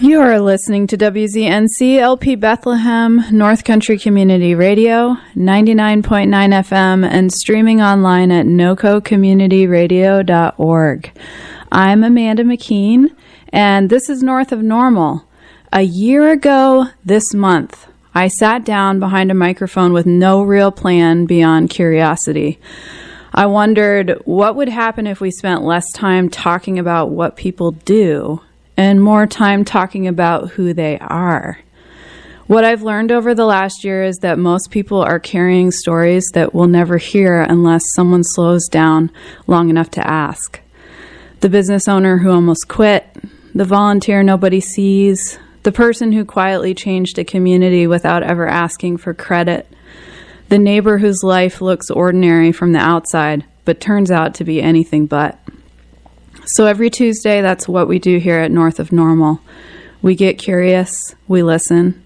You are listening to WZNC LP Bethlehem, North Country Community Radio, 99.9 FM, and streaming online at nococommunityradio.org. I'm Amanda McKeen, and this is North of Normal. A year ago this month, I sat down behind a microphone with no real plan beyond curiosity. I wondered what would happen if we spent less time talking about what people do and more time talking about who they are. What I've learned over the last year is that most people are carrying stories that we'll never hear unless someone slows down long enough to ask. The business owner who almost quit, the volunteer nobody sees, the person who quietly changed a community without ever asking for credit, the neighbor whose life looks ordinary from the outside but turns out to be anything but. So every Tuesday, that's what we do here at North of Normal. We get curious, we listen,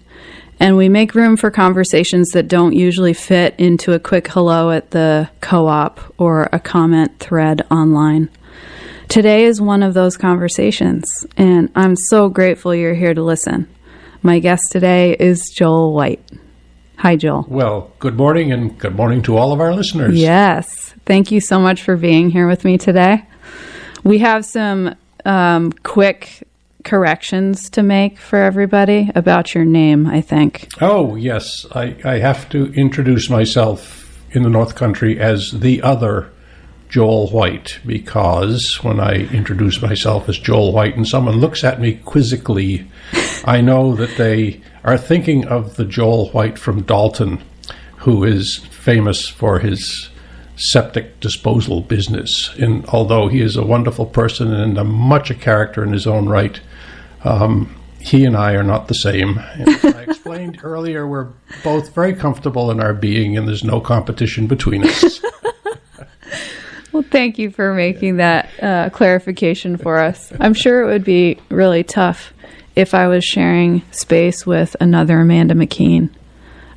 and we make room for conversations that don't usually fit into a quick hello at the co-op or a comment thread online. Today is one of those conversations, and I'm so grateful you're here to listen. My guest today is Joel White. Hi, Joel. Well, good morning, and good morning to all of our listeners. Yes. Thank you so much for being here with me today. We have some quick corrections to make for everybody about your name, I think. Oh, yes. I have to introduce myself in the North Country as the other Joel White, because when I introduce myself as Joel White and someone looks at me quizzically, I know that they are thinking of the Joel White from Dalton, who is famous for his septic disposal business. And although he is a wonderful person and much a character in his own right, he and I are not the same. And as I explained earlier, we're both very comfortable in our being, and there's no competition between us. Well, thank you for making that clarification for us. I'm sure it would be really tough if I was sharing space with another Amanda McKeen.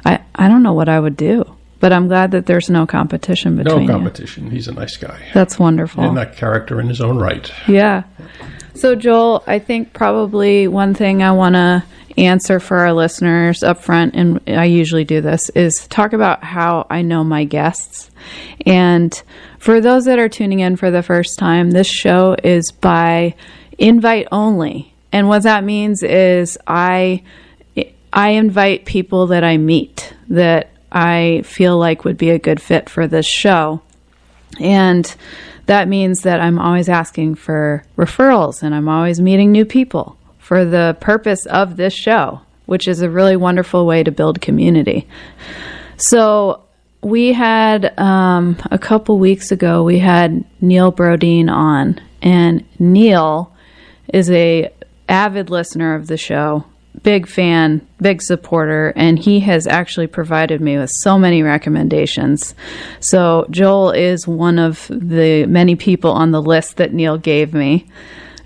I don't know what I would do. But I'm glad that there's no competition between you. No competition. He's a nice guy. That's wonderful. And that character in his own right. Yeah. So, Joel, I think probably one thing I want to answer for our listeners up front, and I usually do this, is talk about how I know my guests. And for those that are tuning in for the first time, this show is by invite only. And what that means is I invite people that I meet, that I feel like would be a good fit for this show. And that means that I'm always asking for referrals and I'm always meeting new people for the purpose of this show, which is a really wonderful way to build community. So we had, a couple weeks ago, we had Neil Brodeen on, and Neil is a avid listener of the show, big fan, big supporter, and he has actually provided me with so many recommendations. So Joel is one of the many people on the list that Neil gave me.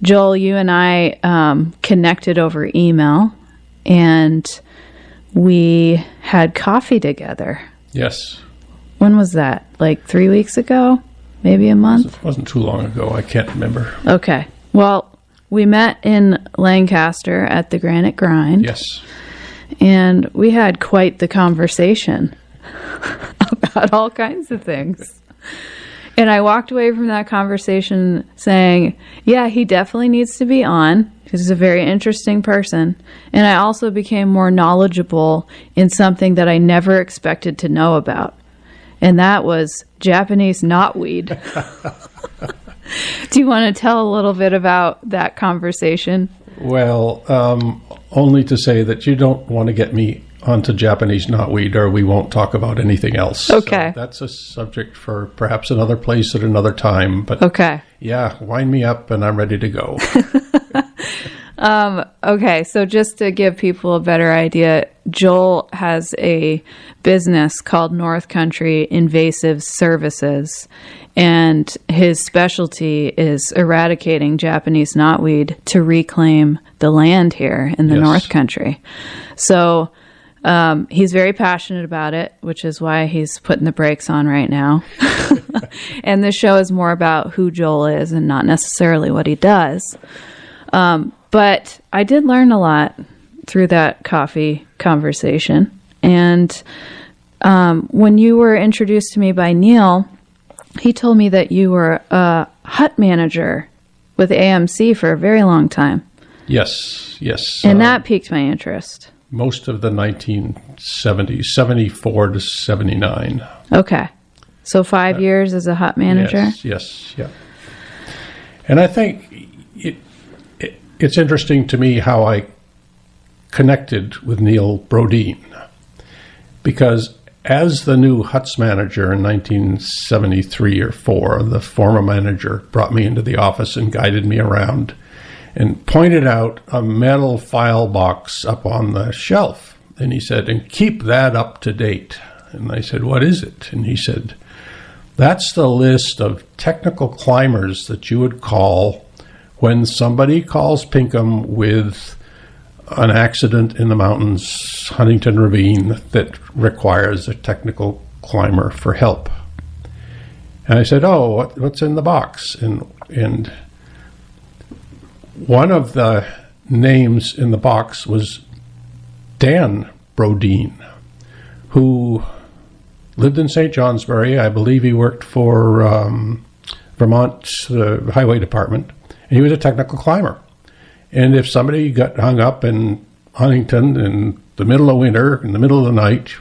Joel, you and I connected over email, and we had coffee together. Yes. When was that? Like 3 weeks ago? Maybe a month? It wasn't too long ago. I can't remember. Okay. Well, we met in Lancaster at the Granite Grind. Yes. And we had quite the conversation about all kinds of things. And I walked away from that conversation saying, yeah, he definitely needs to be on because he's a very interesting person. And I also became more knowledgeable in something that I never expected to know about. And that was Japanese knotweed. Do you want to tell a little bit about that conversation? Well, only to say that you don't want to get me onto Japanese knotweed or we won't talk about anything else. Okay. So that's a subject for perhaps another place at another time. But okay. Yeah, wind me up and I'm ready to go. Okay, so just to give people a better idea, Joel has a business called North Country Invasives Services, and his specialty is eradicating Japanese knotweed to reclaim the land here in the North Country. So he's very passionate about it, which is why he's putting the brakes on right now. And this show is more about who Joel is and not necessarily what he does. But I did learn a lot through that coffee conversation. And when you were introduced to me by Neil, he told me that you were a hut manager with AMC for a very long time. Yes. And that piqued my interest. Most of the 1970s, 74 to 79. Okay. So 5 years as a hut manager? Yes. And I think it's interesting to me how I connected with Neil Brodeen, because as the new huts manager in 1973 or 4, the former manager brought me into the office and guided me around and pointed out a metal file box up on the shelf. And he said, and keep that up to date. And I said, what is it? And he said, that's the list of technical climbers that you would call when somebody calls Pinkham with an accident in the mountains, Huntington Ravine, that requires a technical climber for help. And I said, oh, what's in the box? And one of the names in the box was Dan Brodeen, who lived in St. Johnsbury. I believe he worked for Vermont Highway Department, and he was a technical climber. And if somebody got hung up in Huntington in the middle of winter, in the middle of the night,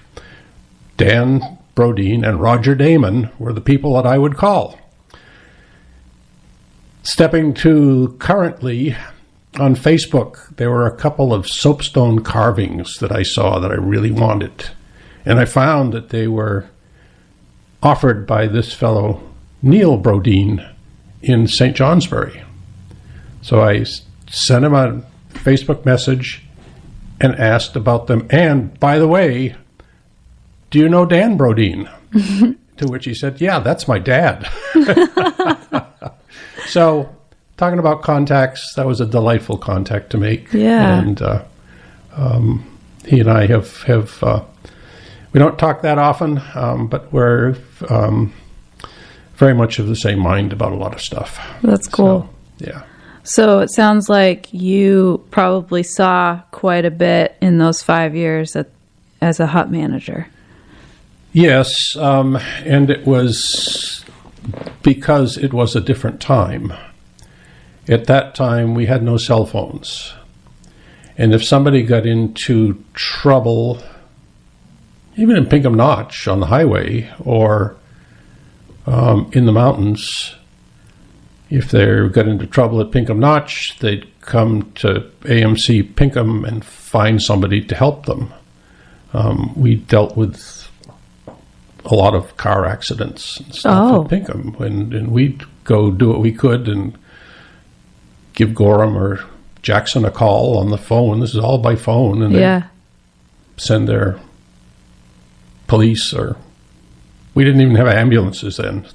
Dan Brodeen and Roger Damon were the people that I would call. Stepping to currently, on Facebook, there were a couple of soapstone carvings that I saw that I really wanted. And I found that they were offered by this fellow, Neil Brodeen, in St. Johnsbury. So I sent him a Facebook message and asked about them. And, by the way, do you know Dan Brodeen? To which he said, yeah, that's my dad. So, talking about contacts, that was a delightful contact to make. Yeah. And he and I have we don't talk that often, but we're very much of the same mind about a lot of stuff. That's cool. So, yeah. So it sounds like you probably saw quite a bit in those 5 years as a hut manager. Yes, and it was because it was a different time. At that time, we had no cell phones. And if somebody got into trouble, even in Pinkham Notch on the highway or in the mountains, if they got into trouble at Pinkham Notch, they'd come to AMC Pinkham and find somebody to help them. We dealt with a lot of car accidents and stuff at Pinkham, and we'd go do what we could and give Gorham or Jackson a call on the phone. This is all by phone, and they'd send their police, or we didn't even have ambulances then.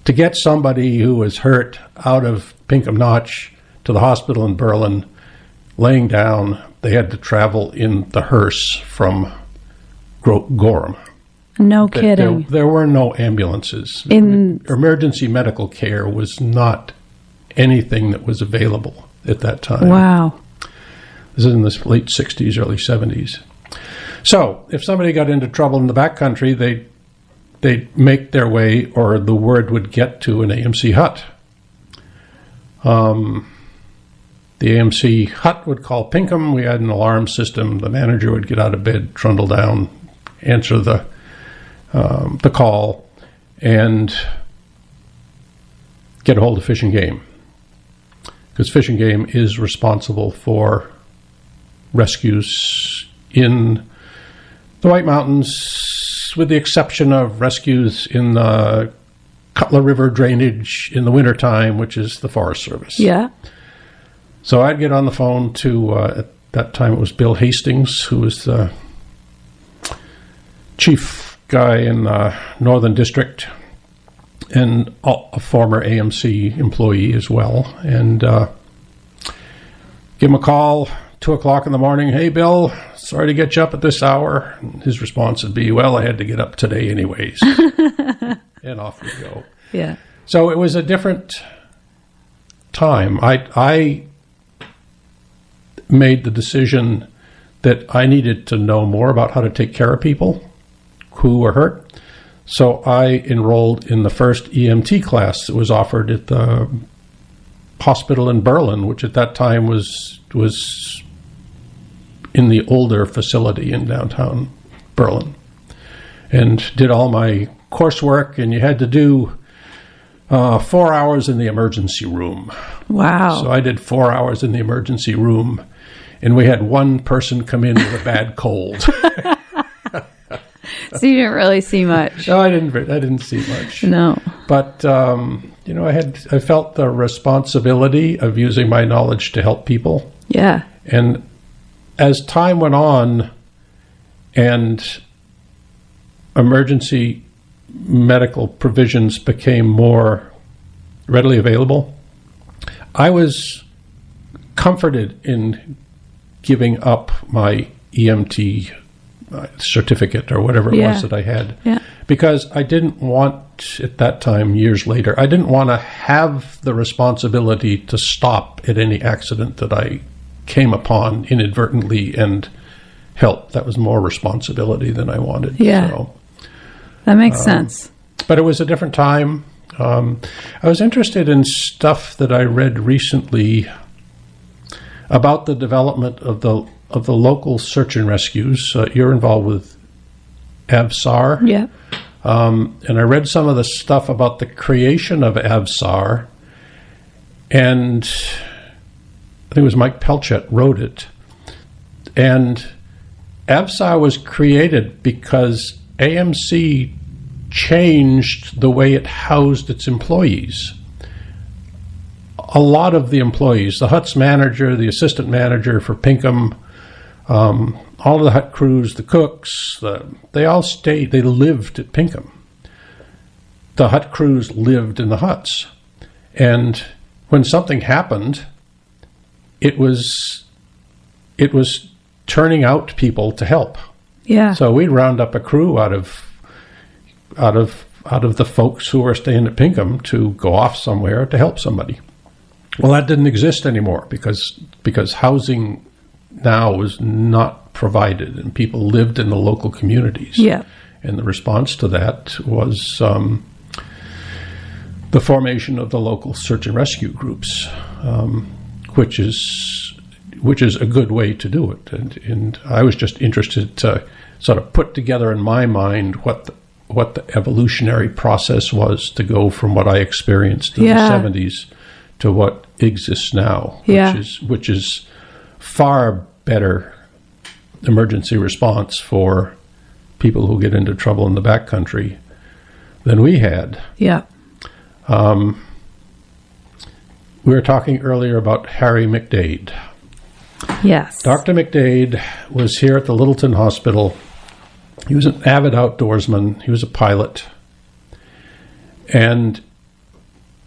To get somebody who was hurt out of Pinkham Notch to the hospital in Berlin, laying down, they had to travel in the hearse from Gorham. No kidding. There were no ambulances. Emergency medical care was not anything that was available at that time. Wow. This is in the late 60s, early 70s. So if somebody got into trouble in the backcountry, they'd make their way, or the word would get to an AMC hut. The AMC hut would call Pinkham. We had an alarm system. The manager would get out of bed, trundle down, answer the call, and get a hold of Fish and Game. Because Fish and Game is responsible for rescues in the White Mountains, with the exception of rescues in the Cutler River drainage in the wintertime, which is the Forest Service. Yeah. So I'd get on the phone to, at that time it was Bill Hastings, who was the chief guy in the Northern District, and a former AMC employee as well, and give him a call, 2 o'clock in the morning. Hey, Bill, sorry to get you up at this hour. And his response would be, well, I had to get up today anyways. And off we go. Yeah. So it was a different time. I made the decision that I needed to know more about how to take care of people who were hurt. So I enrolled in the first EMT class that was offered at the hospital in Berlin, which at that time was in the older facility in downtown Berlin, and did all my coursework. And you had to do 4 hours in the emergency room. Wow. So I did 4 hours in the emergency room, and we had one person come in with a bad cold. So you didn't really see much. No, I didn't see much. No. But I felt the responsibility of using my knowledge to help people. Yeah. And as time went on and emergency medical provisions became more readily available, I was comforted in giving up my EMT certificate or whatever it was that I had. Yeah. Because I didn't want, at that time, years later, I didn't want to have the responsibility to stop at any accident that I came upon inadvertently and help. That was more responsibility than I wanted. Yeah. So, that makes sense. but it was a different time. I was interested in stuff that I read recently about the development of the local search and rescues. You're involved with AVSAR. Yeah. And I read some of the stuff about the creation of AVSAR, and I think it was Mike Pelchat wrote it. And AVSAR was created because AMC changed the way it housed its employees. A lot of the employees, the hut's manager, the assistant manager for Pinkham, all of the hut crews, the cooks, they all stayed, they lived at Pinkham. The hut crews lived in the huts. And when something happened, it was turning out people to help. Yeah. So we'd round up a crew out of the folks who were staying at Pinkham to go off somewhere to help somebody. Well, that didn't exist anymore because housing now was not provided, and people lived in the local communities. Yeah. And the response to that was the formation of the local search and rescue groups, which is a good way to do it. And I was just interested to sort of put together in my mind what the evolutionary process was to go from what I experienced in the 70s to what exists now, which is far better emergency response for people who get into trouble in the backcountry than we had. Yeah. We were talking earlier about Harry McDade. Yes. Dr. McDade was here at the Littleton Hospital. He was an avid outdoorsman. He was a pilot. And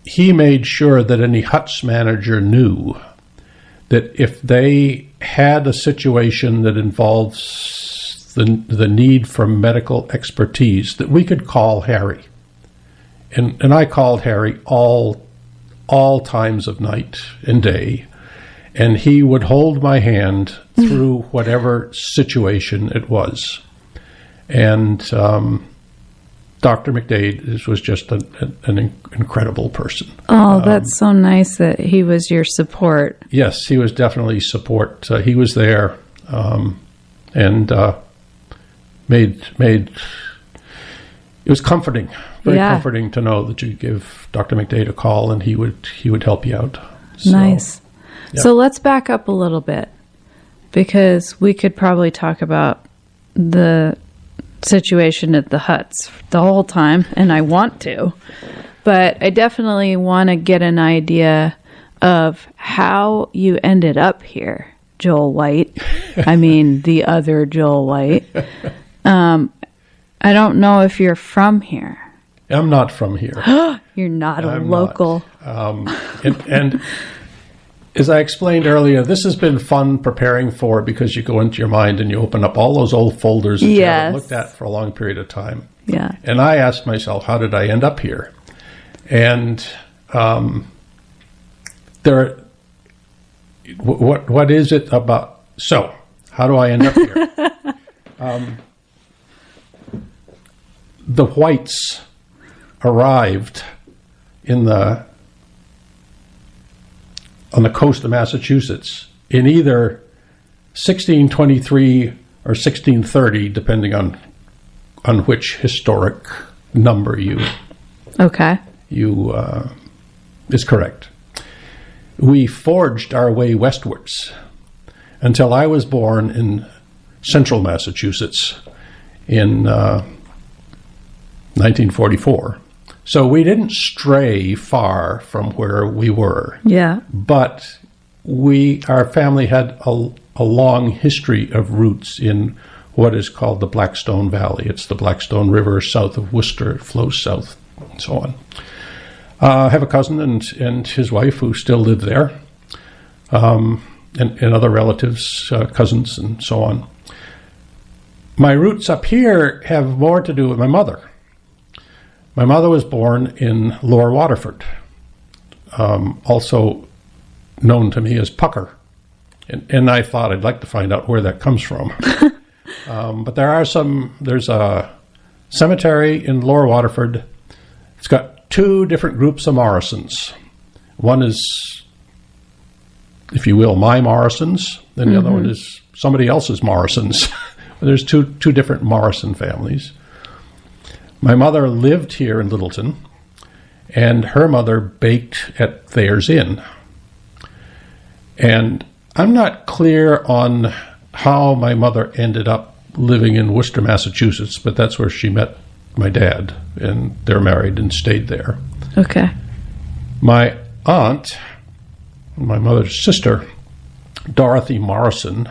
he made sure that any huts manager knew that if they had a situation that involves the need for medical expertise, that we could call Harry. And I called Harry all times of night and day, and he would hold my hand through whatever situation it was. And Dr. McDade was just an incredible person. Oh, that's so nice that he was your support. Yes, he was definitely support. He was there, and made it was comforting, very comforting to know that you give Dr. McDade a call and he would help you out. So, nice. Yeah. So let's back up a little bit, because we could probably talk about the situation at the huts the whole time, and I want to, but I definitely want to get an idea of how you ended up here, Joel White. I mean, the other Joel White. I don't know if you're from here. I'm not from here. You're not a I'm local. And as I explained earlier, this has been fun preparing for it, because you go into your mind and you open up all those old folders that you haven't looked at for a long period of time. Yeah. And I asked myself, how did I end up here? And what is it about? So, how do I end up here? The whites arrived on the coast of Massachusetts in either 1623 or 1630, depending on which historic number you is correct. We forged our way westwards until I was born in central Massachusetts in 1944. So we didn't stray far from where we were. Yeah. But our family had a long history of roots in what is called the Blackstone Valley. It's the Blackstone River south of Worcester. It flows south and so on. I have a cousin and his wife who still live there, and other relatives, cousins, and so on. My roots up here have more to do with my mother. My mother was born in Lower Waterford, also known to me as Pucker. And I thought I'd like to find out where that comes from. But there's a cemetery in Lower Waterford. It's got two different groups of Morrisons. One is, if you will, my Morrisons, and the other one is somebody else's Morrisons. There's two different Morrison families. My mother lived here in Littleton, and her mother baked at Thayer's Inn. And I'm not clear on how my mother ended up living in Worcester, Massachusetts, but that's where she met my dad, and they're married and stayed there. Okay. My aunt, my mother's sister, Dorothy Morrison,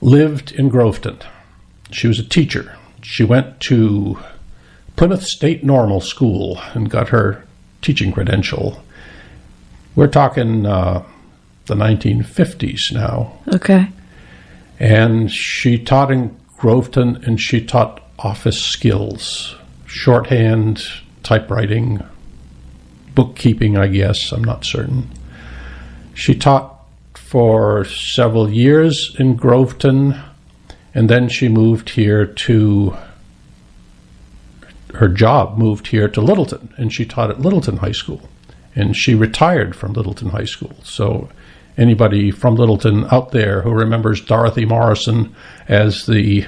lived in Groveton. She was a teacher. She went to Plymouth State Normal School and got her teaching credential. We're talking the 1950s now. Okay. And she taught in Groveton, and she taught office skills, shorthand, typewriting, bookkeeping, I guess. I'm not certain. She taught for several years in Groveton, and then she moved here to, her job moved here to Littleton, and she taught at Littleton High School. And she retired from Littleton High School. So anybody from Littleton out there who remembers Dorothy Morrison as the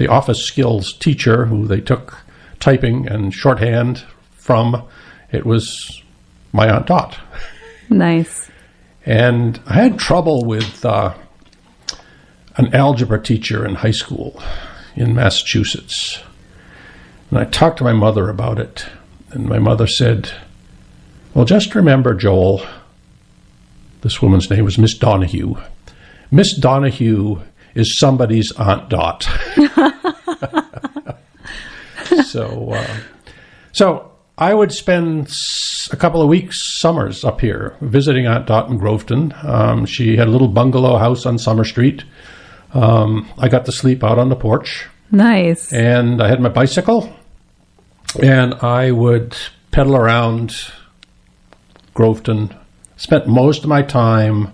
office skills teacher who they took typing and shorthand from, it was my Aunt Dot. Nice. And I had trouble with an algebra teacher in high school in Massachusetts. And I talked to my mother about it. And my mother said, well, just remember, Joel, this woman's name was Miss Donahue. Miss Donahue is somebody's Aunt Dot. So I would spend a couple of weeks, summers up here, visiting Aunt Dot in Groveton. She had a little bungalow house on Summer Street. I got to sleep out on the porch. Nice. And I had my bicycle, and I would pedal around Groveton. Spent most of my time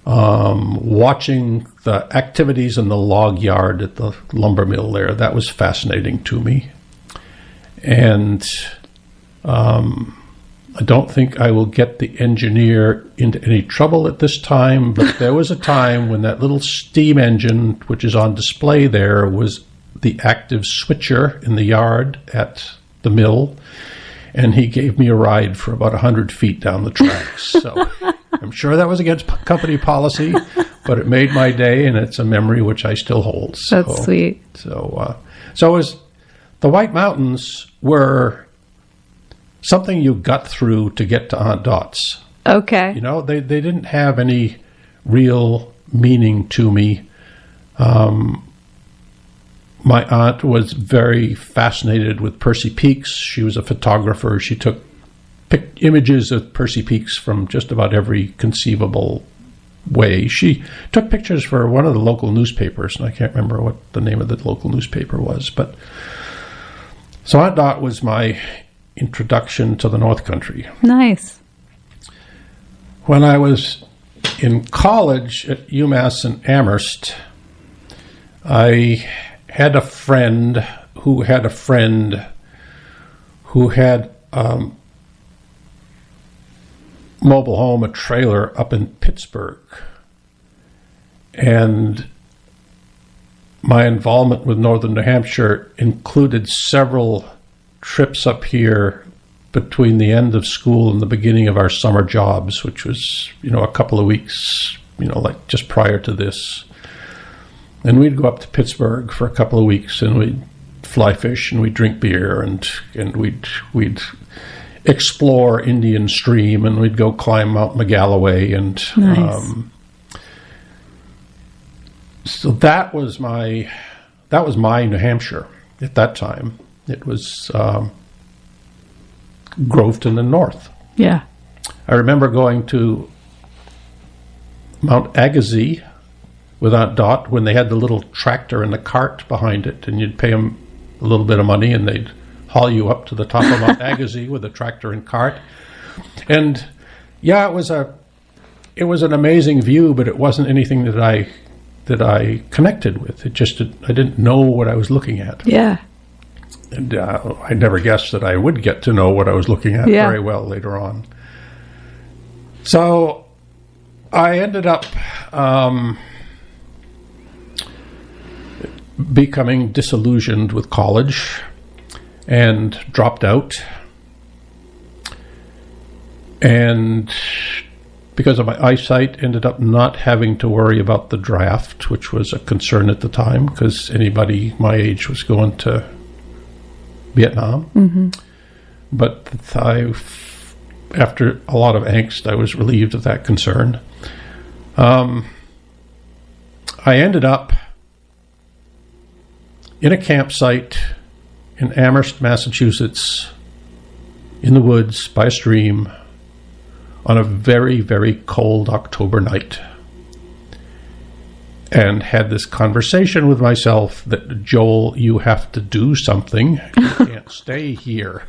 watching the activities in the log yard at the lumber mill there. That was fascinating to me. And I don't think I will get the engineer into any trouble at this time, but there was a time when that little steam engine, which is on display there, was the active switcher in the yard at the mill, and he gave me a ride for about 100 feet down the tracks. So I'm sure that was against company policy, but it made my day, and it's a memory which I still hold. So, that's sweet. So it was, the White Mountains were something you got through to get to Aunt Dot's. Okay. You know, they didn't have any real meaning to me. My aunt was very fascinated with Percy Peaks. She was a photographer. She took images of Percy Peaks from just about every conceivable way. She took pictures for one of the local newspapers, and I can't remember what the name of the local newspaper was. But so Aunt Dot was my introduction to the North Country. Nice. When I was in college at UMass in Amherst, I had a friend who had mobile home, a trailer up in Pittsburgh. And my involvement with Northern New Hampshire included several trips up here between the end of school and the beginning of our summer jobs, which was, a couple of weeks, like just prior to this. And we'd go up to Pittsburgh for a couple of weeks, and we'd fly fish, and we'd drink beer, and we'd explore Indian Stream, and we'd go climb Mount McGalloway, and nice. So that was my New Hampshire at that time. It was Groveton and North. Yeah. I remember going to Mount Agassiz with Aunt Dot when they had the little tractor and the cart behind it, and you'd pay them a little bit of money, and they'd haul you up to the top of Mount Agassiz with a tractor and cart. And yeah, it was an amazing view, but it wasn't anything that I connected with. I didn't know what I was looking at. Yeah. And I never guessed that I would get to know what I was looking at very well later on. So I ended up becoming disillusioned with college and dropped out. And because of my eyesight, ended up not having to worry about the draft, which was a concern at the time because anybody my age was going to Vietnam. Mm-hmm. But after a lot of angst, I was relieved of that concern. I ended up in a campsite in Amherst, Massachusetts, in the woods by a stream on a very, very cold October night, and had this conversation with myself that, Joel, you have to do something. You can't stay here.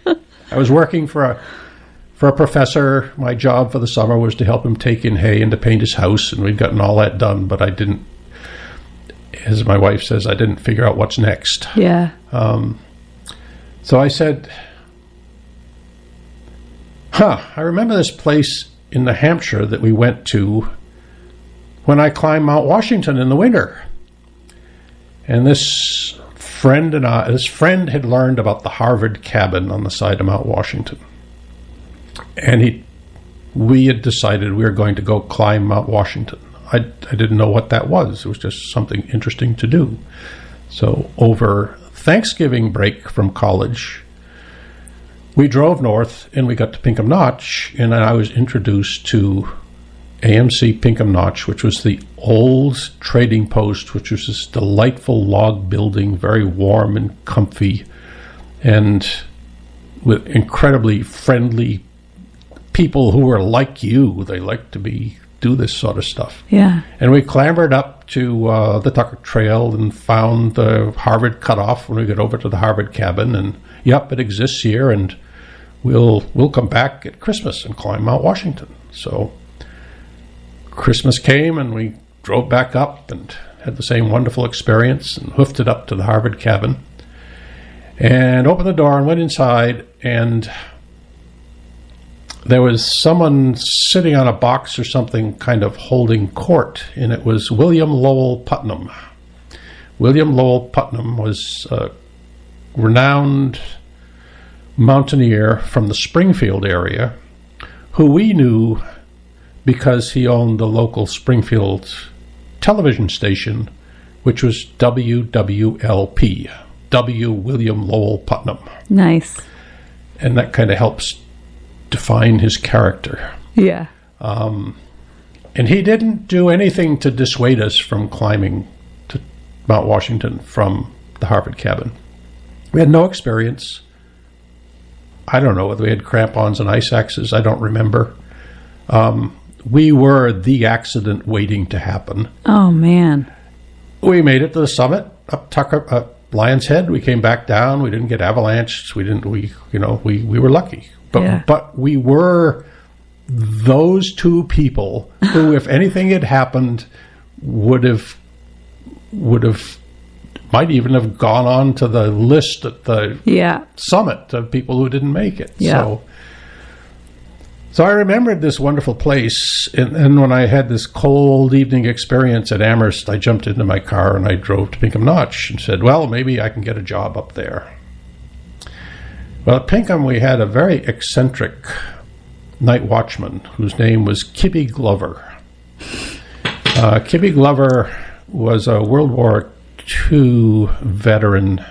I was working for a professor. My job for the summer was to help him take in hay and to paint his house, and we'd gotten all that done, but I didn't, as my wife says, I didn't figure out what's next. Yeah. So I said, I remember this place in New Hampshire that we went to when I climbed Mount Washington in the winter. And this friend had learned about the Harvard cabin on the side of Mount Washington. And we had decided we were going to go climb Mount Washington. I didn't know what that was. It was just something interesting to do. So over Thanksgiving break from college, we drove north and we got to Pinkham Notch, and I was introduced to AMC Pinkham Notch, which was the old trading post, which was this delightful log building, very warm and comfy, and with incredibly friendly people who were like you. They liked to do this sort of stuff. Yeah. And we clambered up to the Tucker Trail and found the Harvard cutoff when we got over to the Harvard cabin. And yep, it exists here, and we'll come back at Christmas and climb Mount Washington. So Christmas came, and we drove back up and had the same wonderful experience and hoofed it up to the Harvard cabin and opened the door and went inside, and there was someone sitting on a box or something kind of holding court, and it was William Lowell Putnam. William Lowell Putnam was a renowned mountaineer from the Springfield area who we knew because he owned the local Springfield television station, which was WWLP, W. William Lowell Putnam. Nice. And that kind of helps define his character. Yeah. And he didn't do anything to dissuade us from climbing to Mount Washington from the Harvard cabin. We had no experience. I don't know whether we had crampons and ice axes. I don't remember. We were the accident waiting to happen. Oh, man. We made it to the summit, up Lion's Head. We came back down. We didn't get avalanched. We were lucky. But we were those two people who, if anything had happened, might even have gone on to the list at the summit of people who didn't make it. Yeah. So I remembered this wonderful place, and when I had this cold evening experience at Amherst, I jumped into my car and I drove to Pinkham Notch and said, well, maybe I can get a job up there. Well, at Pinkham, we had a very eccentric night watchman whose name was Kibby Glover. Kibby Glover was a World War II veteran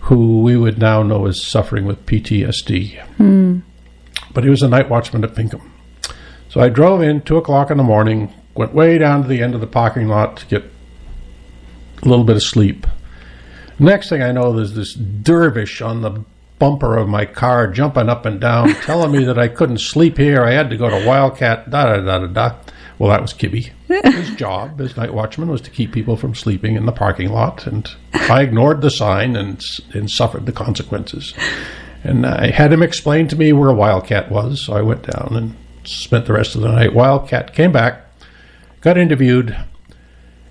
who we would now know as suffering with PTSD. But he was a night watchman at Pinkham. So I drove in 2 o'clock in the morning, went way down to the end of the parking lot to get a little bit of sleep. Next thing I know, there's this dervish on the bumper of my car jumping up and down, telling me that I couldn't sleep here. I had to go to Wildcat, da-da-da-da-da. Well, that was Kibby. His job as night watchman was to keep people from sleeping in the parking lot, and I ignored the sign and suffered the consequences. And I had him explain to me where Wildcat was, so I went down and spent the rest of the night. Wildcat came back, got interviewed,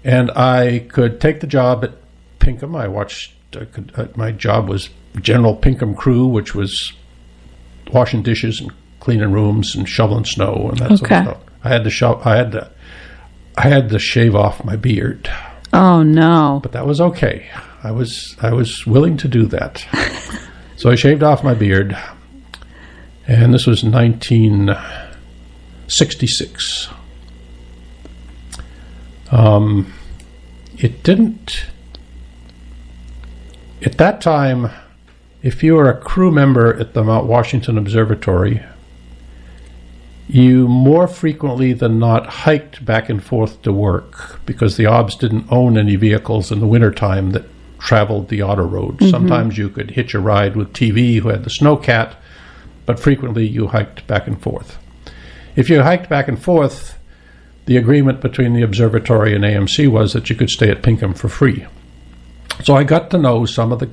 and I could take the job at Pinkham. My job was general Pinkham crew, which was washing dishes and cleaning rooms and shoveling snow and that sort of stuff. I had to shave off my beard. Oh no! But that was okay. I was willing to do that. So I shaved off my beard, and this was 1966. It didn't. At that time, if you were a crew member at the Mount Washington Observatory, you more frequently than not hiked back and forth to work because the OBS didn't own any vehicles in the wintertime that traveled the auto road. Mm-hmm. Sometimes you could hitch a ride with TV who had the snowcat, but frequently you hiked back and forth. If you hiked back and forth, the agreement between the observatory and AMC was that you could stay at Pinkham for free. So I got to know some of the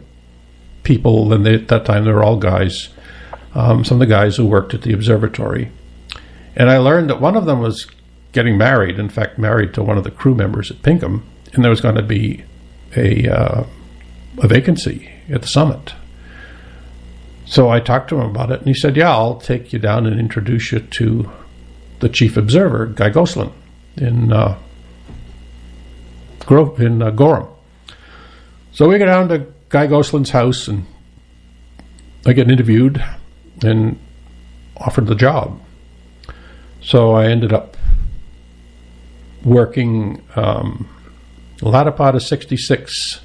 people, and at that time they were all guys, some of the guys who worked at the observatory. And I learned that one of them was getting married, in fact married to one of the crew members at Pinkham, and there was going to be a vacancy at the summit. So I talked to him about it, and he said, yeah, I'll take you down and introduce you to the chief observer, Guy Gosselin, in Gorham. So we go down to Guy Gosselin's house, and I get interviewed and offered the job. So I ended up working the latter part of 66,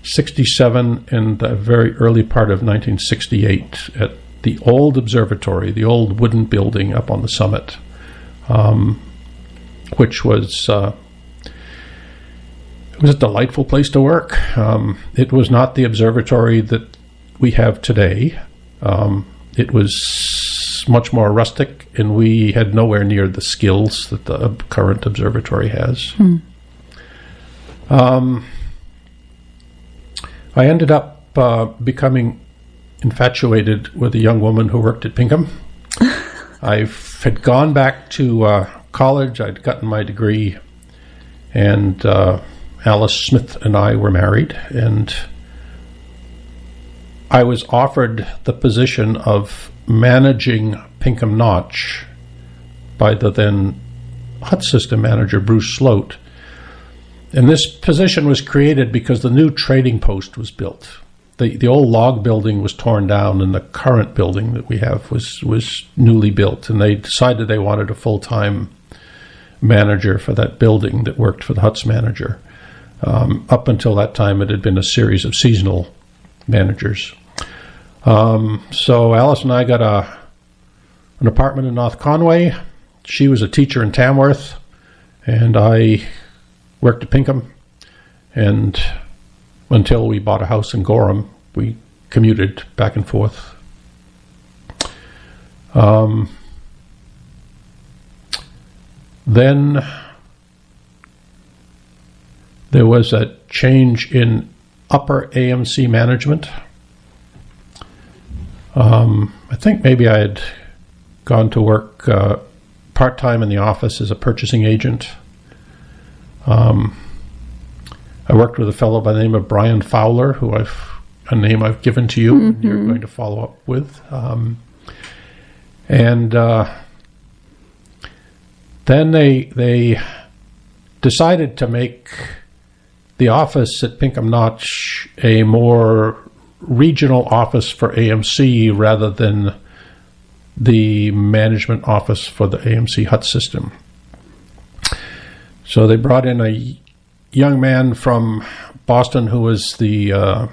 67, and the very early part of 1968 at the old observatory, the old wooden building up on the summit, which was it was a delightful place to work. It was not the observatory that we have today. It was much more rustic, and we had nowhere near the skills that the current observatory has. I ended up becoming infatuated with a young woman who worked at Pinkham. I had gone back to college. I'd gotten my degree, and Alice Smith and I were married, and I was offered the position of managing Pinkham Notch by the then hut system manager, Bruce Sloat. And this position was created because the new trading post was built. The old log building was torn down, and the current building that we have was newly built. And they decided they wanted a full-time manager for that building that worked for the huts manager. Up until that time, it had been a series of seasonal managers. So Alice and I got an apartment in North Conway. She was a teacher in Tamworth, and I worked at Pinkham. And until we bought a house in Gorham, we commuted back and forth. Then there was a change in upper AMC management. I think maybe I had gone to work part-time in the office as a purchasing agent. I worked with a fellow by the name of Brian Fowler, who a name I've given to you, and you're going to follow up with. And then they decided to make the office at Pinkham Notch a more regional office for AMC rather than the management office for the AMC hut system. So they brought in a young man from Boston who was the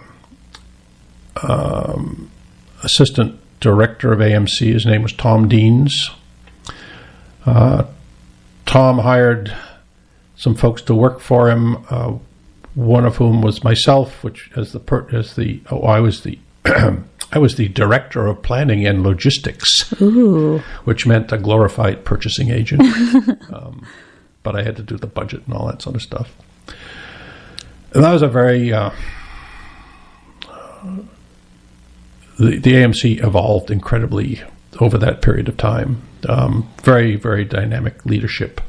assistant director of AMC. His name was Tom Deans. Tom hired some folks to work for him. One of whom was myself, which I was the I was the director of planning and logistics. Ooh. Which meant a glorified purchasing agent. But I had to do the budget and all that sort of stuff. And that was a very the AMC evolved incredibly over that period of time. Very, very dynamic leadership.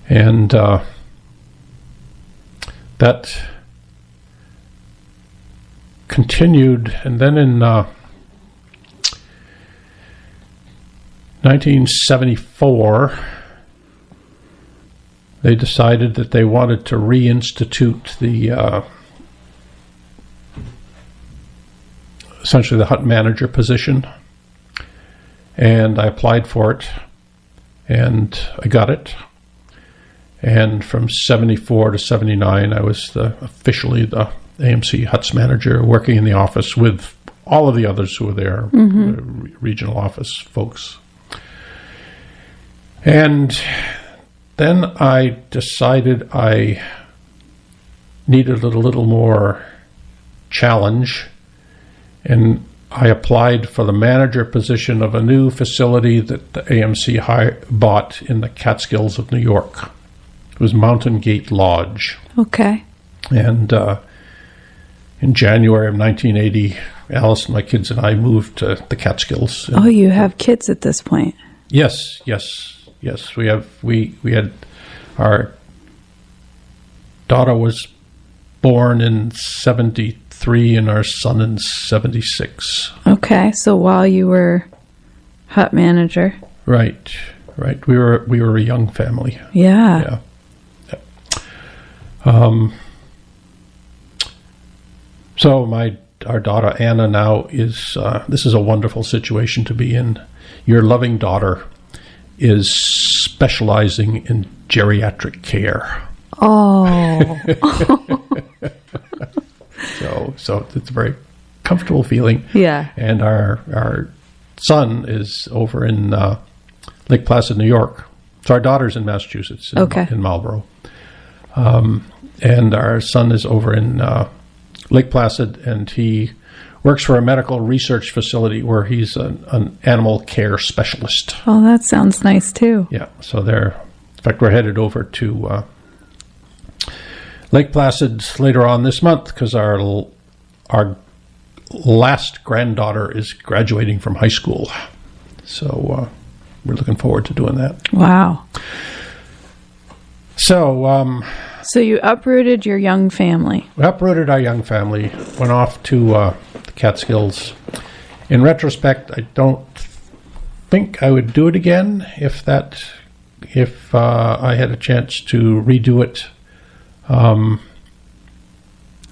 And that continued, and then in 1974, they decided that they wanted to reinstitute the essentially the hut manager position, and I applied for it, and I got it. And from 74 to 79, I was officially the AMC Huts manager, working in the office with all of the others who were there, the regional office folks. And then I decided I needed a little more challenge, and I applied for the manager position of a new facility that the AMC bought in the Catskills of New York. It was Mountain Gate Lodge. Okay. And in January of 1980, Alice, my kids, and I moved to the Catskills. Oh, you have kids at this point? Yes. We had our daughter was born in 73 and our son in 76. Okay, so while you were hut manager. Right. We were a young family. Yeah. So our daughter Anna now is, this is a wonderful situation to be in. Your loving daughter is specializing in geriatric care. Oh. So it's a very comfortable feeling. Yeah. And our son is over in Lake Placid, New York. So our daughter's in Massachusetts, in Marlborough. And our son is over in Lake Placid, and he works for a medical research facility where he's an animal care specialist. Oh, that sounds nice, too. Yeah, so in fact, we're headed over to Lake Placid later on this month because our last granddaughter is graduating from high school. So we're looking forward to doing that. Wow. So you uprooted your young family. We uprooted our young family, went off to the Catskills. In retrospect, I don't think I would do it again if I had a chance to redo it.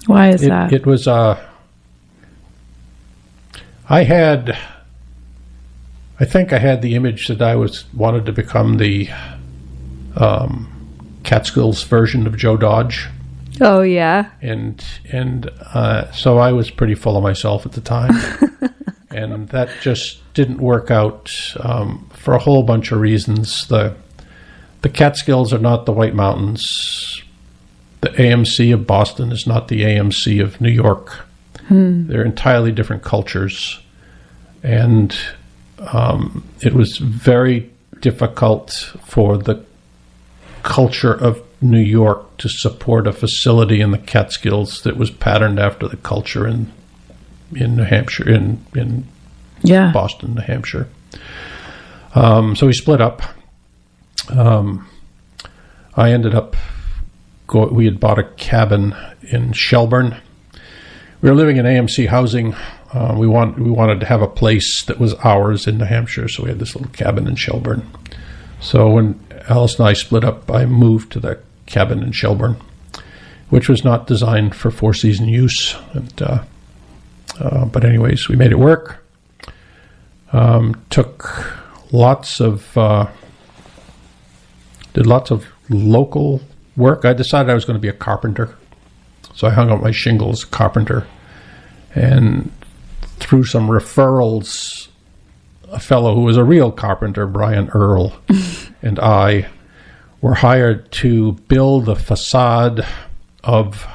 Why is that? It was I think I had the image that I wanted to become the Catskills version of Joe Dodge. Oh, yeah. And so I was pretty full of myself at the time. And that just didn't work out for a whole bunch of reasons. The Catskills are not the White Mountains. The AMC of Boston is not the AMC of New York. They're entirely different cultures. And it was very difficult for the culture of New York to support a facility in the Catskills that was patterned after the culture in New Hampshire, in Boston, New Hampshire. So we split up. I ended up we had bought a cabin in Shelburne. We were living in AMC housing. We wanted to have a place that was ours in New Hampshire, so we had this little cabin in Shelburne. So when Alice and I split up, I moved to the cabin in Shelburne, which was not designed for four-season use. But anyways, we made it work. Took did lots of local work. I decided I was going to be a carpenter, so I hung up my shingles as a carpenter, and through some referrals, a fellow who was a real carpenter, Brian Earl, and I were hired to build the facade of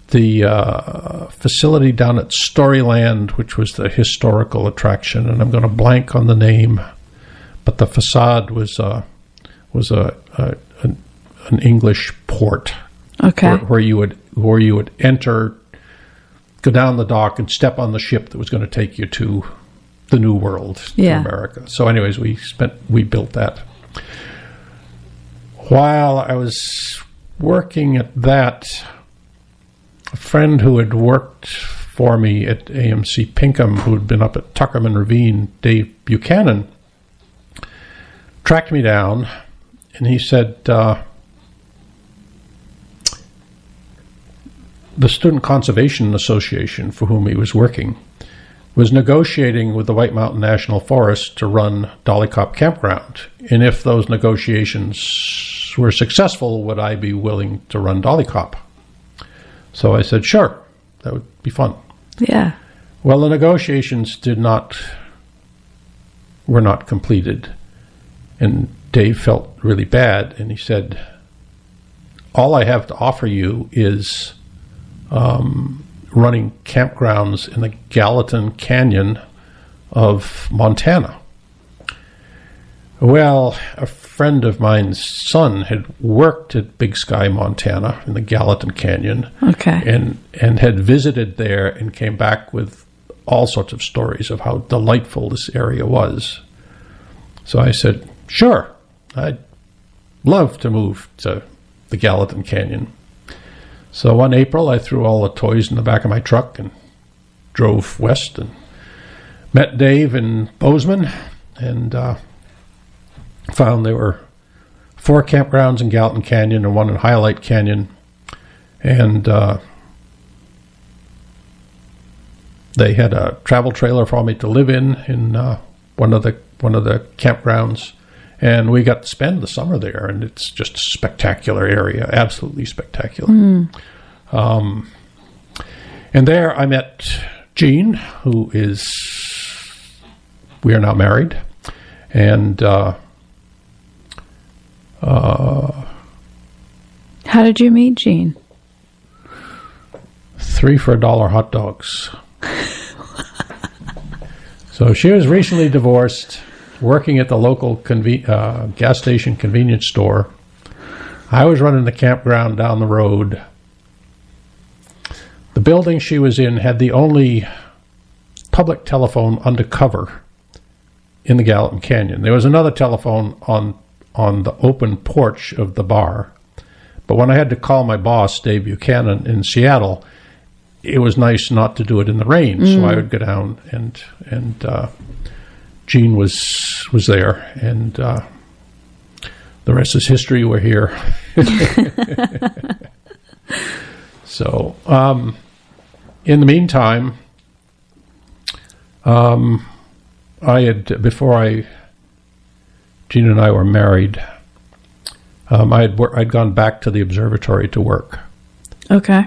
the facility down at Storyland, which was the historical attraction, and I'm going to blank on the name, but the facade was an English port, where you would enter, go down the dock, and step on the ship that was going to take you to the New World, to America. So, anyways, we built that. While I was working at that, a friend who had worked for me at AMC Pinkham, who had been up at Tuckerman Ravine, Dave Buchanan, tracked me down, and he said, the Student Conservation Association, for whom he was working, was negotiating with the White Mountain National Forest to run Dolly Cop Campground. And if those negotiations were successful, would I be willing to run Dolly Cop? So I said, sure, that would be fun. Yeah. Well, the negotiations were not completed. And Dave felt really bad, and he said, all I have to offer you is running campgrounds in the Gallatin Canyon of Montana. Well, a friend of mine's son had worked at Big Sky, Montana, in the Gallatin Canyon, and had visited there and came back with all sorts of stories of how delightful this area was. So I said, sure, I'd love to move to the Gallatin Canyon. So one April, I threw all the toys in the back of my truck and drove west and met Dave in Bozeman, and found there were 4 campgrounds in Gallatin Canyon and 1 in Highlight Canyon, and they had a travel trailer for me to live in one of the campgrounds, and we got to spend the summer there, and it's just a spectacular area, absolutely spectacular. And there I met Jean, we are now married, and how did you meet Jean? 3 for $1 hot dogs. So she was recently divorced, working at the local gas station convenience store. I was running the campground down the road. The building she was in had the only public telephone undercover in the Gallatin Canyon. There was another telephone on the open porch of the bar. But when I had to call my boss, Dave Buchanan, in Seattle, it was nice not to do it in the rain. So I would go down, and Jean was there, and the rest is history. We're here. So in the meantime, Jean and I were married, I'd gone back to the observatory to work. Okay.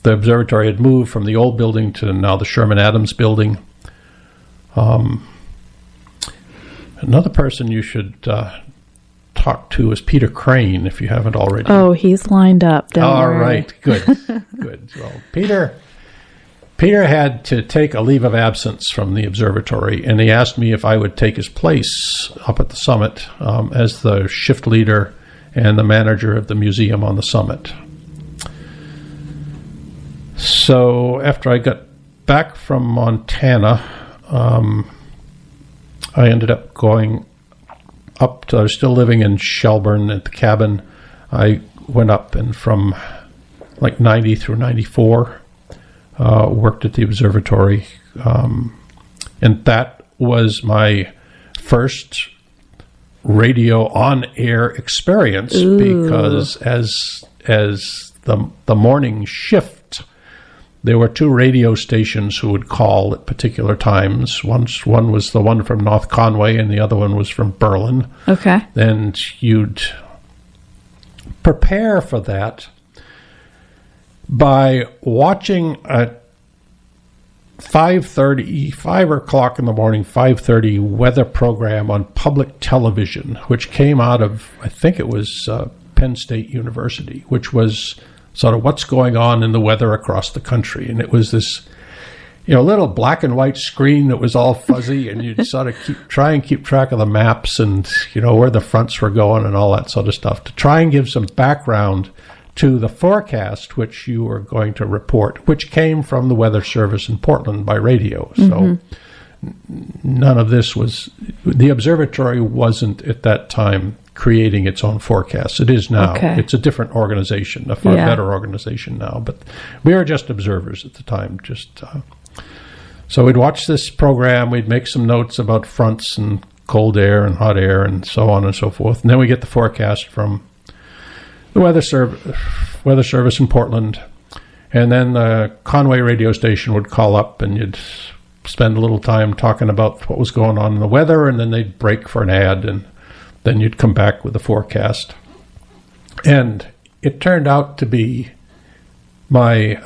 The observatory had moved from the old building to now the Sherman Adams building. Another person you should talk to is Peter Crane, if you haven't already. Oh, he's lined up. Don't worry. Right. Good. Good. Well, Peter had to take a leave of absence from the observatory, and he asked me if I would take his place up at the summit as the shift leader and the manager of the museum on the summit. So after I got back from Montana, I ended up going up to, I was still living in Shelburne at the cabin. I went up and from like 90 through 94, worked at the observatory. And that was my first radio on-air experience. Ooh. Because as the morning shift, there were two radio stations who would call at particular times. One was the one from North Conway, and the other one was from Berlin. Okay. And you'd prepare for that by watching at 5 o'clock in the morning, 5:30 weather program on public television, which came out of, I think it was Penn State University, which was sort of what's going on in the weather across the country. And it was this, little black and white screen that was all fuzzy, and you'd sort of try and keep track of the maps and, where the fronts were going and all that sort of stuff to try and give some background to the forecast, which you were going to report, which came from the Weather Service in Portland by radio. So none of this was, the observatory wasn't at that time creating its own forecasts. It is now. Okay. It's a different organization, a far better organization now. But we were just observers at the time. So we'd watch this program. We'd make some notes about fronts and cold air and hot air and so on and so forth. And then we get the forecast from the Weather Service in Portland. And then the Conway radio station would call up, and you'd spend a little time talking about what was going on in the weather, and then they'd break for an ad, and then you'd come back with the forecast. And it turned out to be my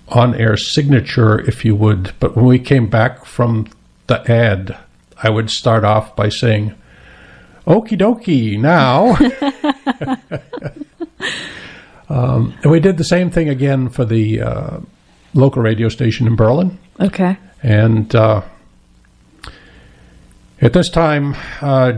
on-air signature, if you would. But when we came back from the ad, I would start off by saying, "Okie dokie, now." And we did the same thing again for the local radio station in Berlin. Okay. And at this time,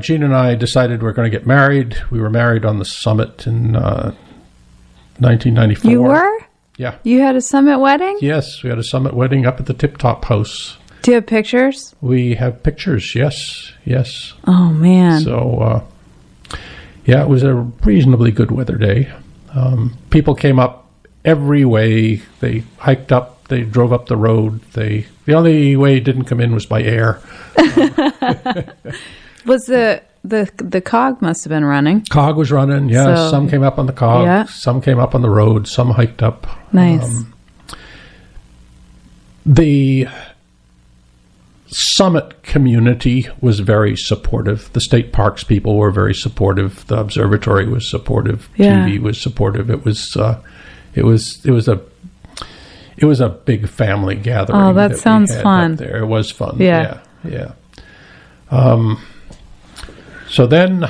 Gene and I decided we're going to get married. We were married on the summit in 1994. You were? Yeah. You had a summit wedding? Yes, we had a summit wedding up at the Tip Top House. Do you have pictures? We have pictures, yes. Oh, man. So, it was a reasonably good weather day. People came up every way. They hiked up, they drove up the road. The only way it didn't come in was by air. Was the cog must have been running? Cog was running, yeah. So, some came up on the cog, some came up on the road, some hiked up. Nice. The summit community was very supportive. The state parks people were very supportive. The observatory was supportive. Yeah. TV was supportive. It was a big family gathering. Oh, that sounds fun. There, it was fun. Yeah. So then,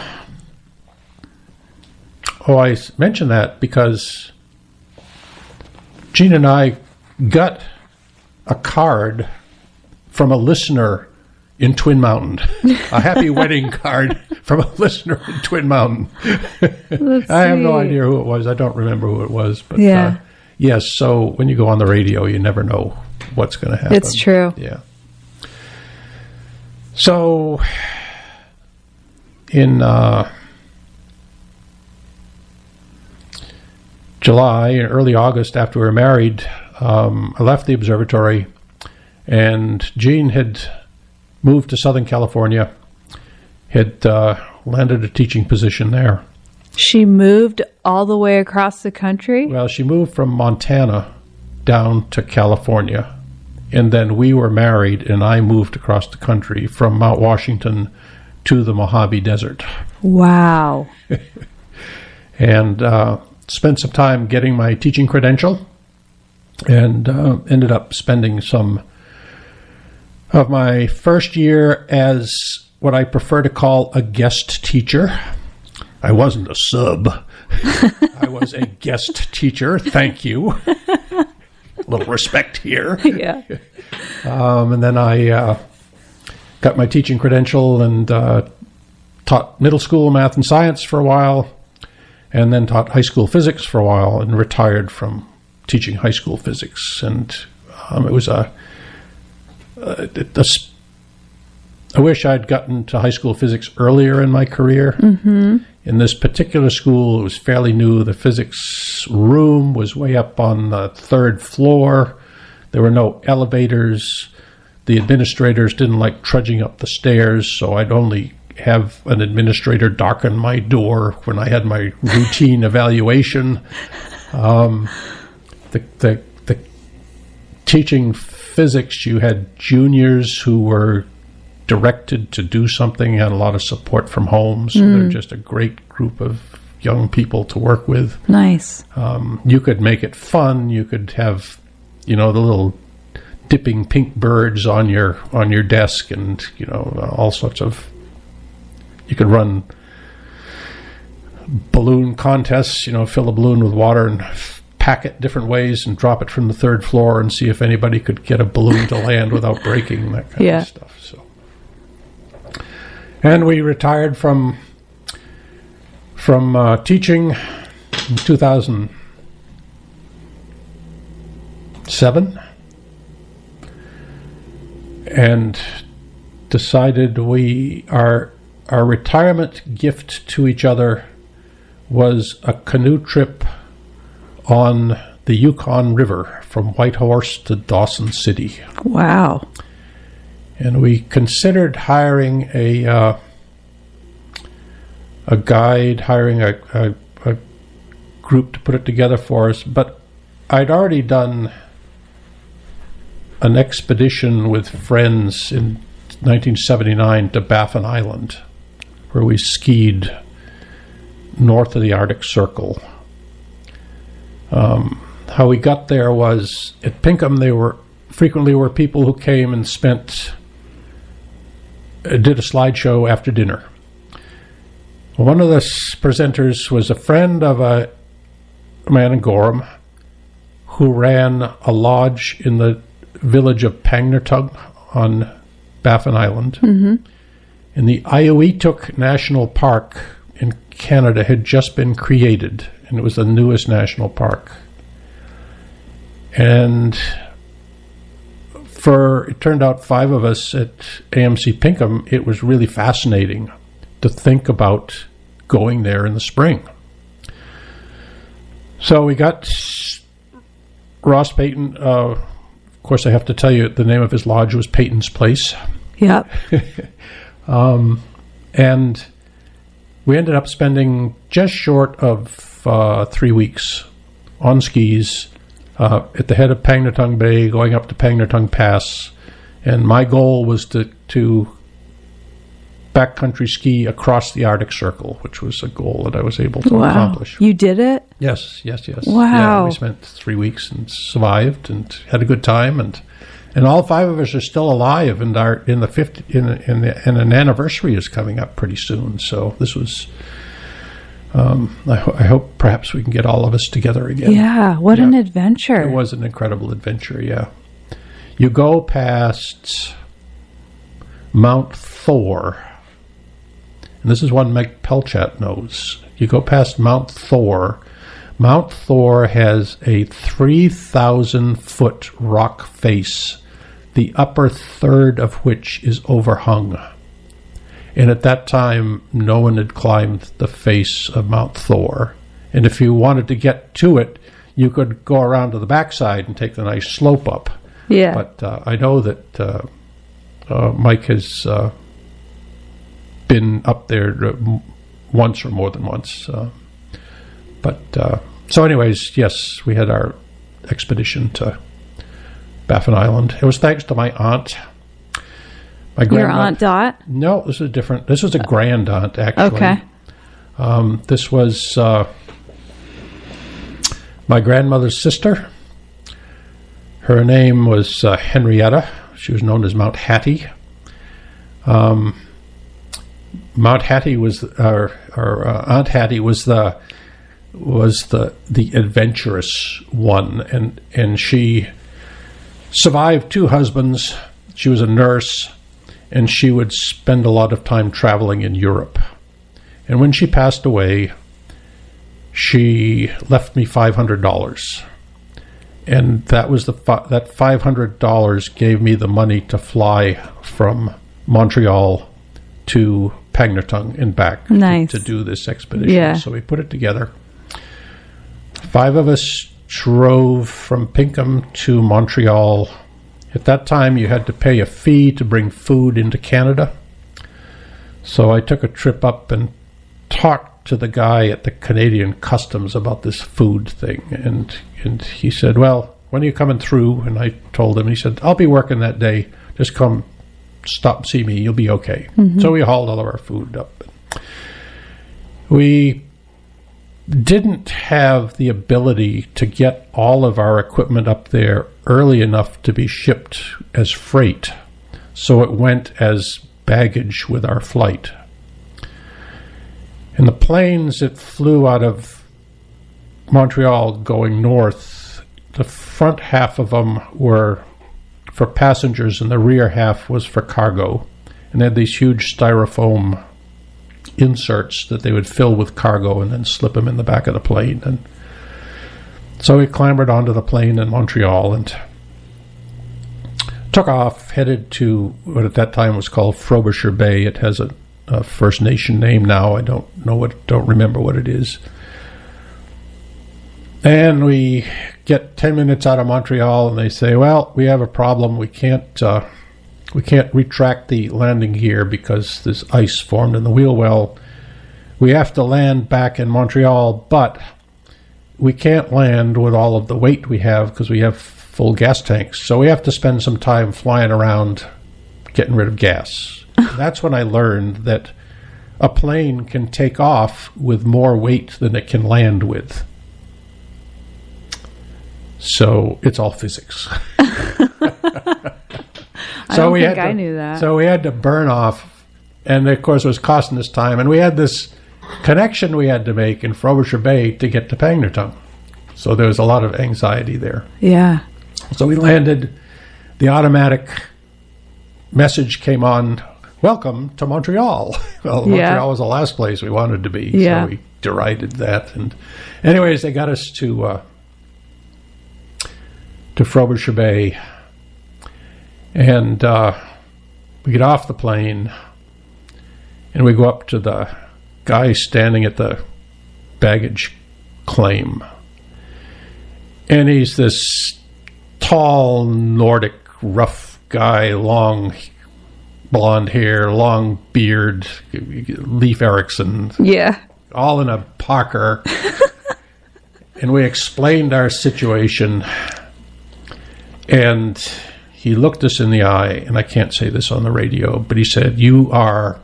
I mentioned that because Gene and I got a card from a listener in Twin Mountain, a happy wedding card from a listener in Twin Mountain. I have no idea who it was. I don't remember who it was. But yes, so when you go on the radio, you never know what's going to happen. It's true. Yeah. So in July, early August, after we were married, I left the observatory, and Jean had moved to Southern California, had landed a teaching position there. She moved all the way across the country? Well, she moved from Montana down to California, and then we were married, and I moved across the country from Mount Washington to the Mojave Desert. Wow. And spent some time getting my teaching credential, and ended up spending some of my first year as what I prefer to call a guest teacher. I wasn't a sub. I was a guest teacher. Thank you. A little respect here. Yeah. And then I got my teaching credential and taught middle school math and science for a while, and then taught high school physics for a while, and retired from teaching high school physics. And It was I wish I'd gotten to high school physics earlier in my career. Mm-hmm. In this particular school, it was fairly new. The physics room was way up on the third floor. There were no elevators. The administrators didn't like trudging up the stairs, so I'd only have an administrator darken my door when I had my routine evaluation. The teaching physics, you had juniors who were directed to do something, had a lot of support from home, so they're just a great group of young people to work with. Nice. You could make it fun. You could have, the little dipping pink birds on your desk, and all sorts of. You could run balloon contests. Fill a balloon with water and pack it different ways and drop it from the third floor and see if anybody could get a balloon to land without breaking, that kind of stuff. So. And we retired from teaching in 2007 and decided our retirement gift to each other was a canoe trip on the Yukon River from Whitehorse to Dawson City. Wow. And we considered hiring a guide, hiring a group to put it together for us, but I'd already done an expedition with friends in 1979 to Baffin Island, where we skied north of the Arctic Circle. How we got there was at Pinkham. There frequently were people who came and did a slideshow after dinner. One of the presenters was a friend of a man in Gorham who ran a lodge in the village of Pangnirtung on Baffin Island. Mm-hmm. And the Iowituk National Park in Canada had just been created, and it was the newest national park. And it turned out 5 of us at AMC Pinkham, it was really fascinating to think about going there in the spring. So we got Ross Payton. Of course, I have to tell you, the name of his lodge was Payton's Place. Yep. And we ended up spending just short of 3 weeks on skis at the head of Pangnirtung Bay, going up to Pangnirtung Pass. And my goal was to backcountry ski across the Arctic Circle, which was a goal that I was able to accomplish. You did it? Yes. Wow. Yeah, we spent 3 weeks and survived and had a good time, and all 5 of us are still alive, and an anniversary is coming up pretty soon. So this was. I hope perhaps we can get all of us together again. Yeah, what an adventure! It was an incredible adventure. Yeah, you go past Mount Thor. And this is one Mike Pelchat knows. You go past Mount Thor. Mount Thor has a 3,000-foot rock face, the upper third of which is overhung. And at that time, no one had climbed the face of Mount Thor. And if you wanted to get to it, you could go around to the backside and take the nice slope up. Yeah. But I know that Mike has... been up there once or more than once. So anyways, yes, we had our expedition to Baffin Island. It was thanks to my aunt. Your Aunt Dot? No, this is different. This was a grand aunt, actually. Okay. This was my grandmother's sister. Her name was Henrietta. She was known as Mount Hattie. Mount Hattie was our Aunt Hattie was the adventurous one, and she survived 2 husbands. She was a nurse, and she would spend a lot of time traveling in Europe. And when she passed away, she left me $500, And that was that $500 gave me the money to fly from Montreal to Pagnertung and back to do this expedition. Yeah. So we put it together. 5 of us drove from Pinkham to Montreal. At that time, you had to pay a fee to bring food into Canada. So I took a trip up and talked to the guy at the Canadian Customs about this food thing. And he said, well, when are you coming through? And I told him, he said, I'll be working that day. Just come stop, see me. You'll be okay. Mm-hmm. So we hauled all of our food up. We didn't have the ability to get all of our equipment up there early enough to be shipped as freight. So it went as baggage with our flight. And the planes that flew out of Montreal going north, the front half of them were for passengers and the rear half was for cargo. And they had these huge styrofoam inserts that they would fill with cargo and then slip them in the back of the plane. And so we clambered onto the plane in Montreal and took off, headed to what at that time was called Frobisher Bay. It has a First Nation name now. I don't remember what it is. And we get 10 minutes out of Montreal and they say, well, we have a problem. We can't retract the landing gear because there's ice formed in the wheel well. We have to land back in Montreal, but we can't land with all of the weight we have because we have full gas tanks. So we have to spend some time flying around getting rid of gas. That's when I learned that a plane can take off with more weight than it can land with. So it's all physics. I knew that. So we had to burn off, and of course it was costing us time. And we had this connection we had to make in Frobisher Bay to get to Pagnertung. So there was a lot of anxiety there. Yeah. So we landed. The automatic message came on, welcome to Montreal. Well, Montreal was the last place we wanted to be. Yeah. So we derided that. And anyways, they got us to Frobisher Bay. And we get off the plane and we go up to the guy standing at the baggage claim. And he's this tall, Nordic, rough guy, long blonde hair, long beard, Leif Erikson. Yeah. All in a Parker. And we explained our situation. And he looked us in the eye, and I can't say this on the radio, but he said, you are...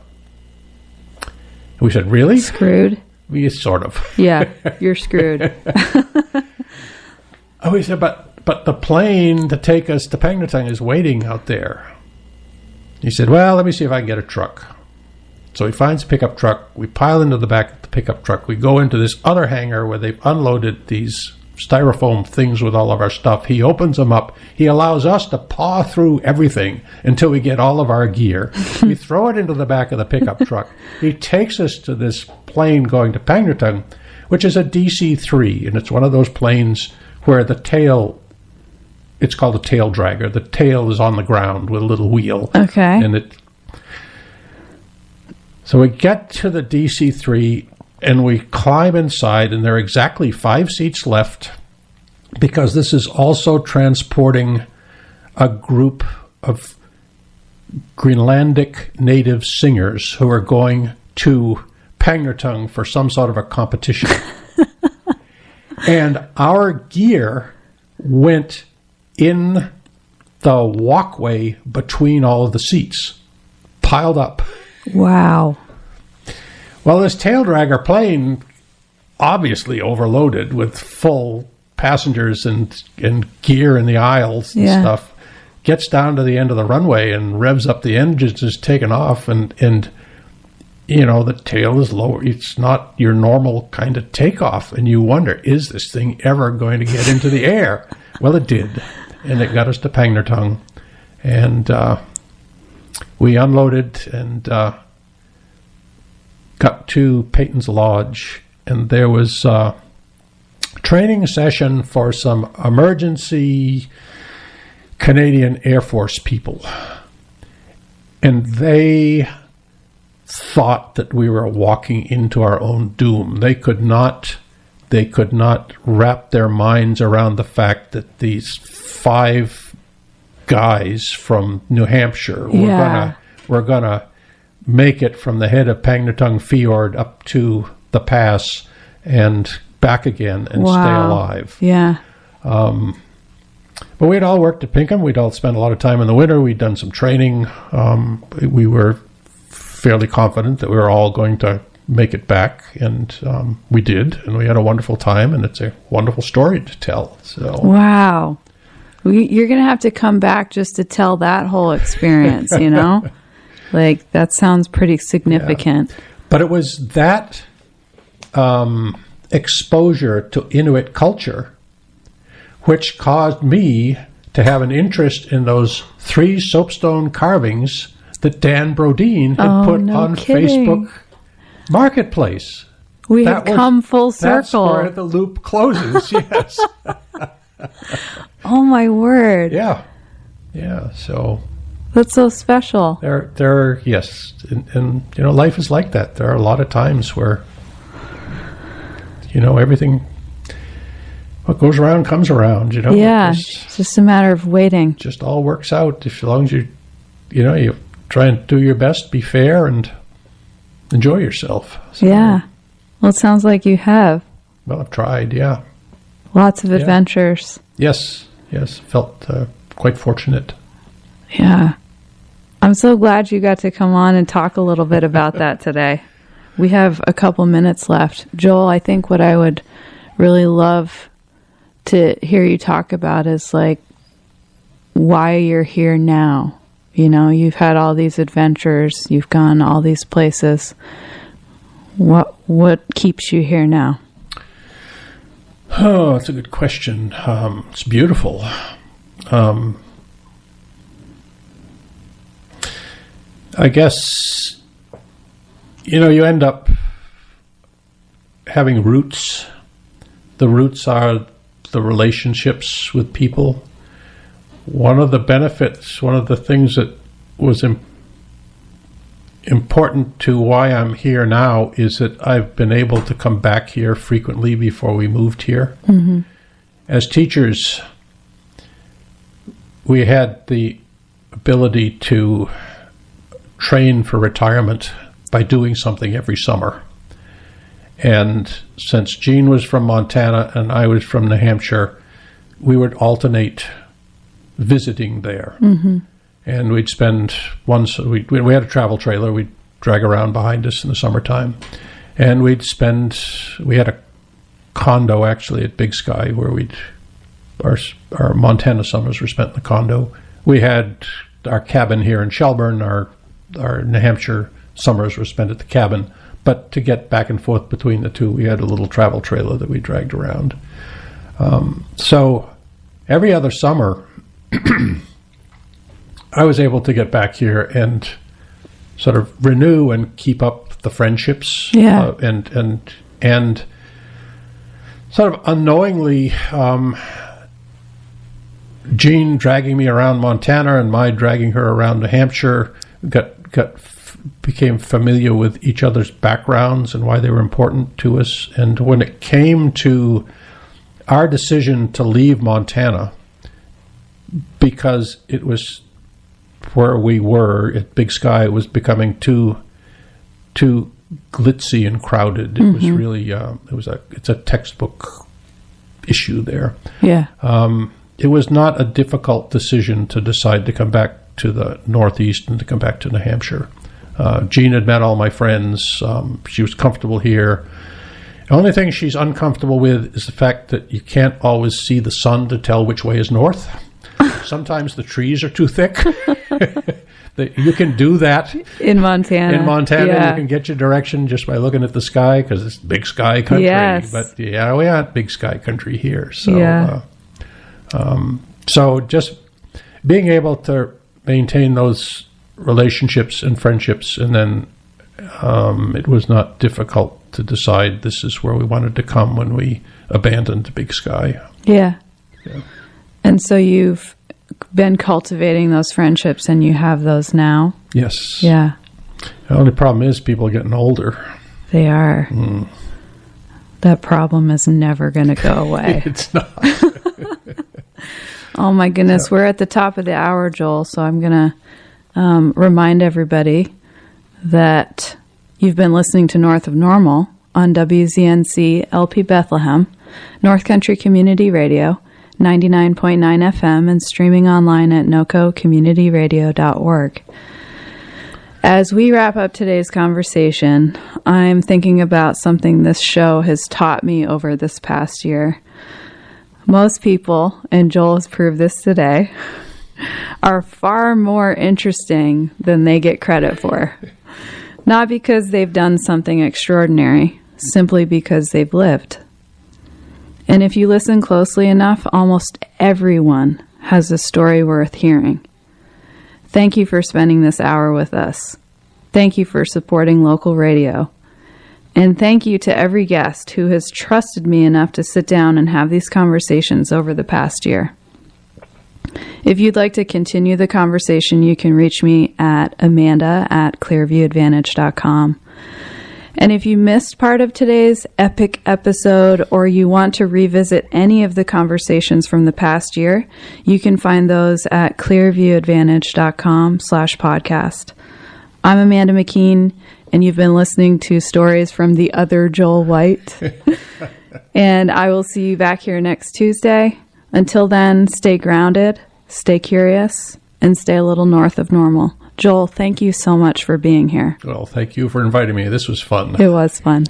We said, really? Screwed? We sort of. Yeah, you're screwed. Oh, he said, but the plane to take us to Pagnertung is waiting out there. He said, well, let me see if I can get a truck. So he finds a pickup truck. We pile into the back of the pickup truck. We go into this other hangar where they've unloaded these styrofoam things with all of our stuff. He opens them up. He allows us to paw through everything until we get all of our gear. We throw it into the back of the pickup truck. He takes us to this plane going to Pagnertung, which is a DC-3, and it's one of those planes where the tail, it's called a tail dragger. The tail is on the ground with a little wheel. Okay. And so we get to the DC-3, and we climb inside, and there are exactly 5 seats left because this is also transporting a group of Greenlandic native singers who are going to Pagnertung for some sort of a competition. And our gear went in the walkway between all of the seats, piled up. Wow. Well, this tail dragger plane, obviously overloaded with full passengers and gear in the aisles and stuff, gets down to the end of the runway and revs up the engines, is taken off, and you know, the tail is lower. It's not your normal kind of takeoff, and you wonder, is this thing ever going to get into the air? Well, it did, and it got us to Pagnertung, and we unloaded and got to Peyton's Lodge, and there was training session for some emergency Canadian Air Force people. And they thought that we were walking into our own doom. They could not wrap their minds around the fact that these 5 guys from New Hampshire were gonna make it from the head of Pangnatung Fjord up to the pass and back again and stay alive. Yeah. But we'd all worked at Pinkham. We'd all spent a lot of time in the winter. We'd done some training. We were fairly confident that we were all going to make it back, and we did, and we had a wonderful time, and it's a wonderful story to tell. So wow. You're going to have to come back just to tell that whole experience, you know? Like, that sounds pretty significant. Yeah. But it was that exposure to Inuit culture which caused me to have an interest in those 3 soapstone carvings that Dan Brodeen had put on Facebook Marketplace. We have come full circle. That's where the loop closes, yes. Oh, my word. Yeah. Yeah, so... That's so special. There, yes. And, you know, life is like that. There are a lot of times where, you know, everything... What goes around comes around, you know. Yeah, it's just a matter of waiting. Just all works out as long as you try and do your best, be fair, and enjoy yourself. So, yeah. Well, it sounds like you have. Well, I've tried, yeah. Lots of adventures. Yes. Felt quite fortunate. Yeah. I'm so glad you got to come on and talk a little bit about that today. We have a couple minutes left. Joel, I think what I would really love to hear you talk about is like why you're here now. You know, you've had all these adventures, you've gone all these places. What keeps you here now? Oh, that's a good question. It's beautiful. I guess, you know, you end up having roots. The roots are the relationships with people. One of the benefits, one of the things that was important to why I'm here now is that I've been able to come back here frequently before we moved here. Mm-hmm. As teachers, we had the ability to train for retirement by doing something every summer. And since Jean was from Montana and I was from New Hampshire, we would alternate visiting there. Mm-hmm. And we'd spend we had a travel trailer we'd drag around behind us in the summertime. And we had a condo actually at Big Sky where our Montana summers were spent in the condo. We had our cabin here in Shelburne. Our New Hampshire summers were spent at the cabin. But to get back and forth between the two, we had a little travel trailer that we dragged around. So every other summer, I was able to get back here and sort of renew and keep up the friendships. Yeah. And sort of unknowingly, Jean dragging me around Montana and my dragging her around New Hampshire became familiar with each other's backgrounds and why they were important to us. And when it came to our decision to leave Montana, because it was where we were at Big Sky, it was becoming too glitzy and crowded. It mm-hmm. was really it's a textbook issue there. Yeah. It was not a difficult decision to decide to come back to the Northeast and to come back to New Hampshire. Jean had met all my friends. She was comfortable here. The only thing she's uncomfortable with is the fact that you can't always see the sun to tell which way is north. Sometimes the trees are too thick. You can do that in Montana. You can get your direction just by looking at the sky because it's Big Sky country. Yes. But we aren't Big Sky country here. So, so just being able to maintain those relationships and friendships, and then it was not difficult to decide this is where we wanted to come when we abandoned the Big Sky. Yeah. And so you've been cultivating those friendships, and you have those now? Yes. Yeah. The only problem is people are getting older. They are. That problem is never going to go away. It's not. Oh, my goodness. We're at the top of the hour, Joel, so I'm going to remind everybody that you've been listening to North of Normal on WZNC LP Bethlehem, North Country Community Radio, 99.9 FM, and streaming online at nococommunityradio.org. As we wrap up today's conversation, I'm thinking about something this show has taught me over this past year. Most people, and Joel has proved this today, are far more interesting than they get credit for. Not because they've done something extraordinary, simply because they've lived. And if you listen closely enough, almost everyone has a story worth hearing. Thank you for spending this hour with us. Thank you for supporting local radio. And thank you to every guest who has trusted me enough to sit down and have these conversations over the past year. If you'd like to continue the conversation, you can reach me at amanda@clearviewadvantage.com. And if you missed part of today's epic episode, or you want to revisit any of the conversations from the past year, you can find those at clearviewadvantage.com/podcast. I'm Amanda McKeen, and you've been listening to stories from the other Joel White. And I will see you back here next Tuesday. Until then, stay grounded, stay curious, and stay a little north of normal. Joel, thank you so much for being here. Well, thank you for inviting me. This was fun. It was fun.